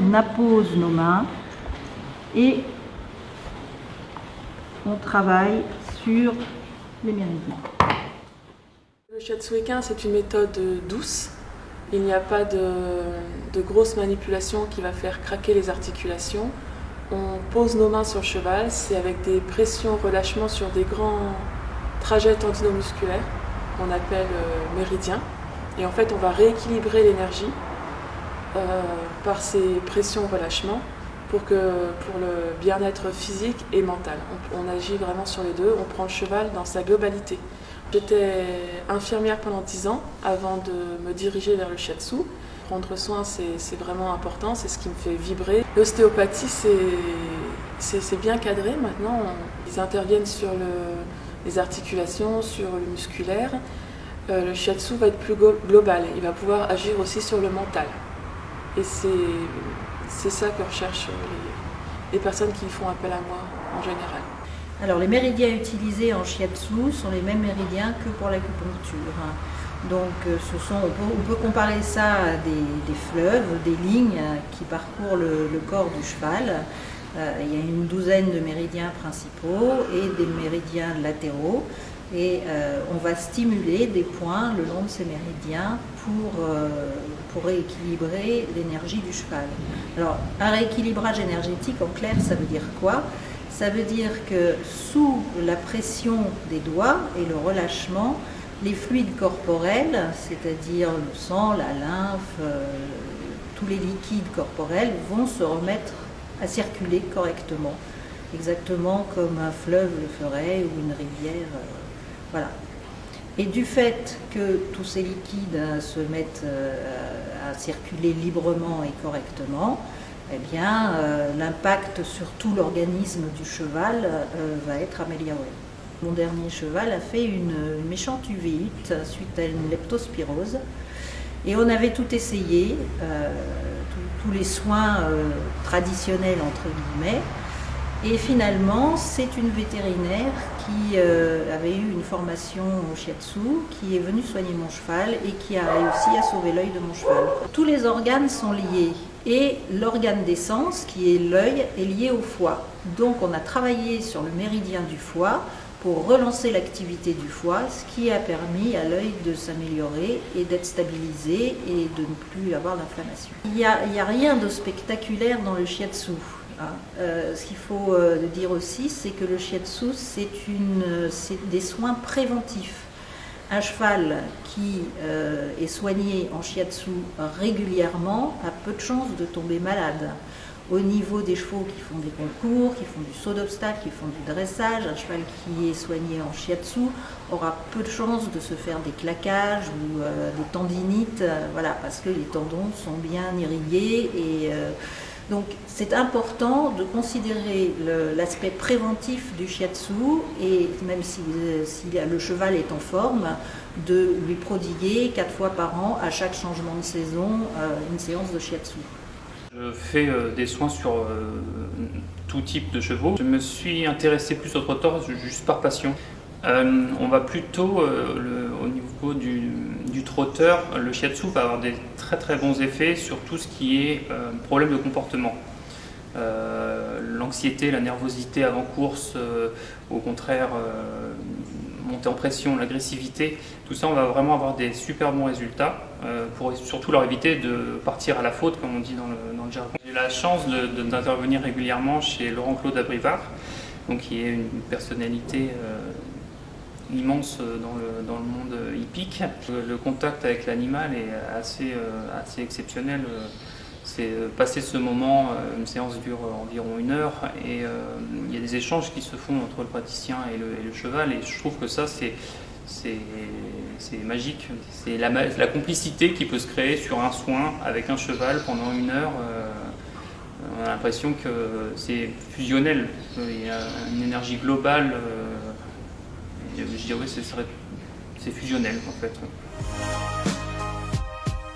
on appose nos mains et on travaille sur les méridiens. Le shiatsu équin, c'est une méthode douce. Il n'y a pas de grosse manipulation qui va faire craquer les articulations. On pose nos mains sur le cheval, c'est avec des pressions-relâchements sur des grands trajets tendinomusculaires qu'on appelle méridiens. Et en fait, on va rééquilibrer l'énergie par ces pressions-relâchements pour le bien-être physique et mental. On agit vraiment sur les deux, on prend le cheval dans sa globalité. J'étais infirmière pendant 10 ans avant de me diriger vers le shiatsu. Prendre soin, c'est vraiment important, c'est ce qui me fait vibrer. L'ostéopathie, c'est bien cadré maintenant. Ils interviennent sur les articulations, sur le musculaire. Le shiatsu va être plus global, il va pouvoir agir aussi sur le mental. Et c'est ça que recherchent les personnes qui font appel à moi en général. Alors les méridiens utilisés en shiatsu sont les mêmes méridiens que pour l'acupuncture. Donc on peut comparer ça à des fleuves, des lignes qui parcourent le corps du cheval. Il y a une douzaine de méridiens principaux et des méridiens latéraux. Et on va stimuler des points le long de ces méridiens pour rééquilibrer l'énergie du cheval. Alors un rééquilibrage énergétique, en clair, ça veut dire quoi ? Ça veut dire que sous la pression des doigts et le relâchement, les fluides corporels, c'est-à-dire le sang, la lymphe, tous les liquides corporels vont se remettre à circuler correctement, exactement comme un fleuve le ferait ou une rivière. Voilà. Et du fait que tous ces liquides se mettent à circuler librement et correctement, eh bien, l'impact sur tout l'organisme du cheval va être amélioré. Mon dernier cheval a fait une méchante uvéite suite à une leptospirose. Et on avait tout essayé, tous les soins traditionnels entre guillemets. Et finalement, c'est une vétérinaire qui avait eu une formation au shiatsu, qui est venue soigner mon cheval et qui a réussi à sauver l'œil de mon cheval. Tous les organes sont liés et l'organe d'essence, qui est l'œil, est lié au foie. Donc on a travaillé sur le méridien du foie pour relancer l'activité du foie, ce qui a permis à l'œil de s'améliorer et d'être stabilisé et de ne plus avoir d'inflammation. Il n'y a rien de spectaculaire dans le shiatsu. Ce qu'il faut dire aussi, c'est que le shiatsu, c'est des soins préventifs. Un cheval qui est soigné en shiatsu régulièrement a peu de chances de tomber malade. Au niveau des chevaux qui font des concours, qui font du saut d'obstacle, qui font du dressage, un cheval qui est soigné en shiatsu aura peu de chances de se faire des claquages ou des tendinites, voilà, parce que les tendons sont bien irrigués et donc c'est important de considérer l'aspect préventif du shiatsu et même si le cheval est en forme, de lui prodiguer 4 fois par an, à chaque changement de saison, une séance de shiatsu. Je fais des soins sur tout type de chevaux. Je me suis intéressé plus au trotteur juste par passion. On va plutôt, au niveau du trotteur, le shiatsu va avoir des très très bons effets sur tout ce qui est problème de comportement. L'anxiété, la nervosité avant course, au contraire, monter en pression, l'agressivité, tout ça on va vraiment avoir des super bons résultats pour surtout leur éviter de partir à la faute comme on dit dans le jargon. J'ai la chance d'intervenir régulièrement chez Laurent-Claude Abrivard, donc qui est une personnalité immense dans le monde hippique. Le contact avec l'animal est assez exceptionnel. C'est passer ce moment, une séance dure environ 1 heure et il y a des échanges qui se font entre le praticien et le cheval et je trouve que ça c'est magique. C'est la complicité qui peut se créer sur un soin avec un cheval pendant 1 heure. On a l'impression que c'est fusionnel, il y a une énergie globale. Je dirais que c'est fusionnel en fait.